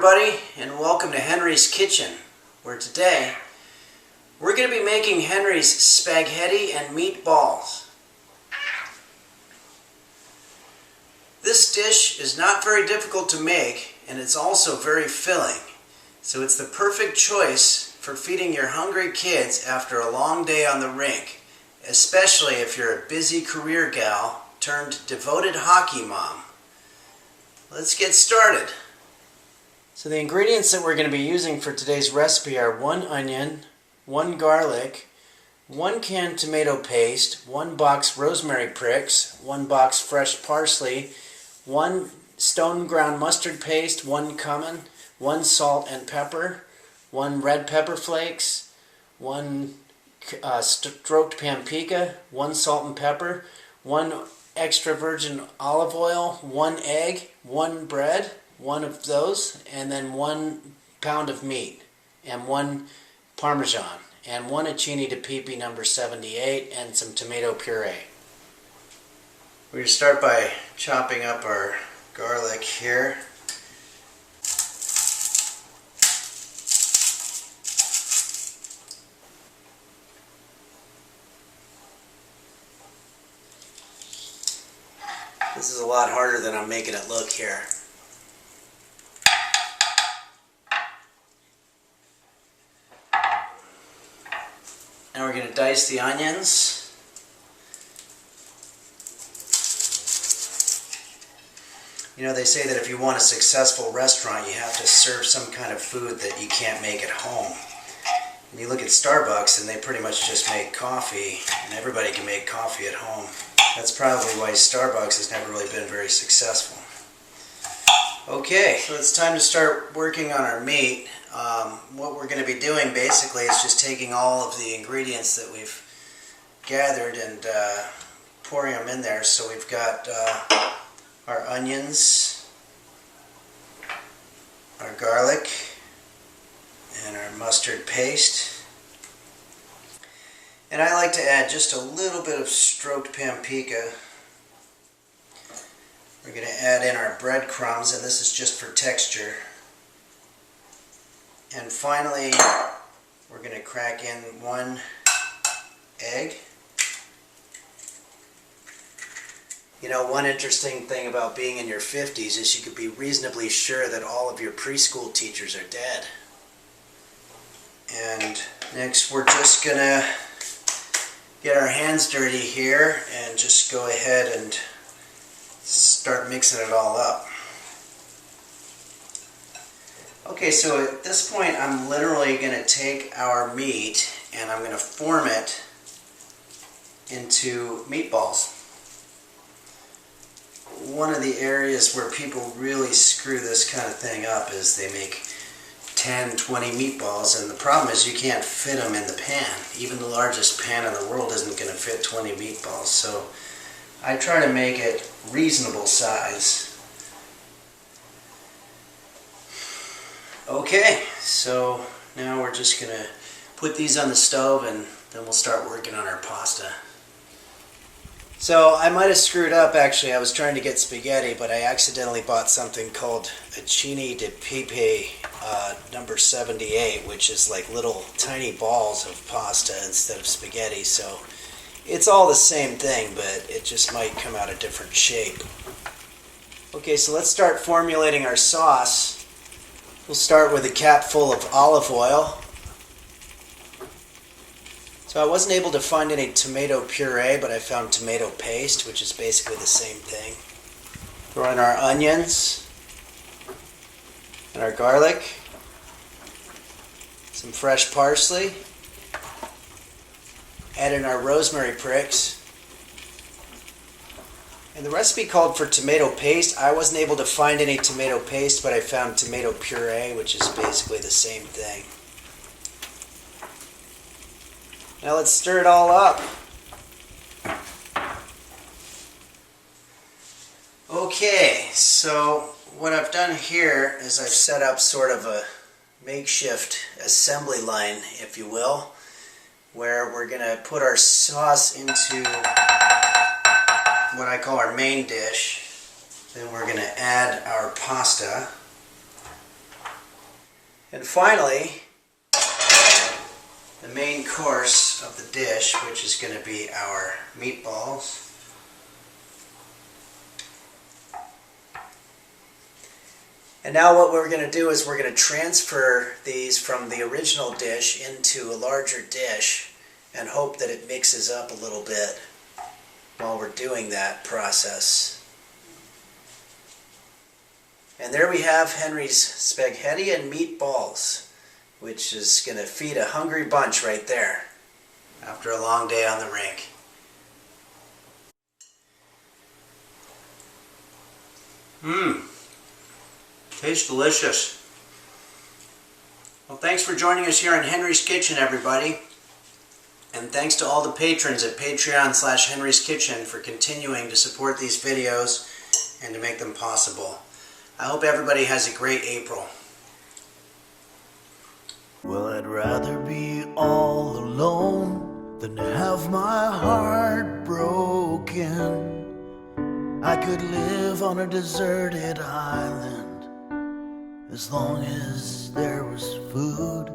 everybody, and welcome to Henry's Kitchen, where today we're going to be making Henry's spaghetti and meatballs. This dish is not very difficult to make, and it's also very filling, so it's the perfect choice for feeding your hungry kids after a long day on the rink, especially if you're a busy career gal turned devoted hockey mom. Let's get started. So the ingredients that we're going to be using for today's recipe are 1 onion, 1 garlic, 1 can tomato paste, 1 box rosemary pricks, 1 box fresh parsley, 1 stone ground mustard paste, 1 cumin, 1 salt and pepper, 1 red pepper flakes, 1 stroked paprika, 1 salt and pepper, 1 extra virgin olive oil, 1 egg, 1 bread, 1 of those, and then 1 pound of meat, and 1 Parmesan, and 1 Acini di Pepe number 78, and some tomato puree. We're going to start by chopping up our garlic here. This is a lot harder than I'm making it look here. Now we're going to dice the onions. You know, they say that if you want a successful restaurant, you have to serve some kind of food that you can't make at home. And you look at Starbucks and they pretty much just make coffee, and everybody can make coffee at home. That's probably why Starbucks has never really been very successful. Okay, so it's time to start working on our meat. What we're going to be doing basically is just taking all of the ingredients that we've gathered and pouring them in there. So we've got our onions, our garlic, and our mustard paste. And I like to add just a little bit of stroked paprika. We're going to add in our breadcrumbs, and this is just for texture. And finally, we're going to crack in 1 egg. You know, one interesting thing about being in your 50s is you could be reasonably sure that all of your preschool teachers are dead. And next we're just going to get our hands dirty here and just go ahead and start mixing it all up. Okay, so at this point I'm literally going to take our meat and I'm going to form it into meatballs. One of the areas where people really screw this kind of thing up is they make 10, 20 meatballs, and the problem is you can't fit them in the pan. Even the largest pan in the world isn't going to fit 20 meatballs, so I try to make it reasonable size. Okay, so now we're just going to put these on the stove and then we'll start working on our pasta. So I might have screwed up actually. I was trying to get spaghetti, but I accidentally bought something called Acini di Pepe number 78, which is like little tiny balls of pasta instead of spaghetti. So it's all the same thing, but it just might come out a different shape. Okay, so let's start formulating our sauce. We'll start with a cap full of olive oil. So I wasn't able to find any tomato puree, but I found tomato paste, which is basically the same thing. Throw in our onions and our garlic, some fresh parsley, add in our rosemary pricks. And the recipe called for tomato paste. I wasn't able to find any tomato paste, but I found tomato puree, which is basically the same thing. Now let's stir it all up. Okay, so what I've done here is I've set up sort of a makeshift assembly line, if you will, where we're going to put our sauce into what I call our main dish. Then we're going to add our pasta. And finally, the main course of the dish, which is going to be our meatballs. And now what we're going to do is we're going to transfer these from the original dish into a larger dish and hope that it mixes up a little bit while we're doing that process. And there we have Henry's spaghetti and meatballs, which is going to feed a hungry bunch right there after a long day on the rink. Tastes delicious. Well, thanks for joining us here in Henry's Kitchen, everybody. And thanks to all the patrons at Patreon/Henry's Kitchen for continuing to support these videos and to make them possible. I hope everybody has a great April. Well, I'd rather be all alone than to have my heart broken. I could live on a deserted island as long as there was food.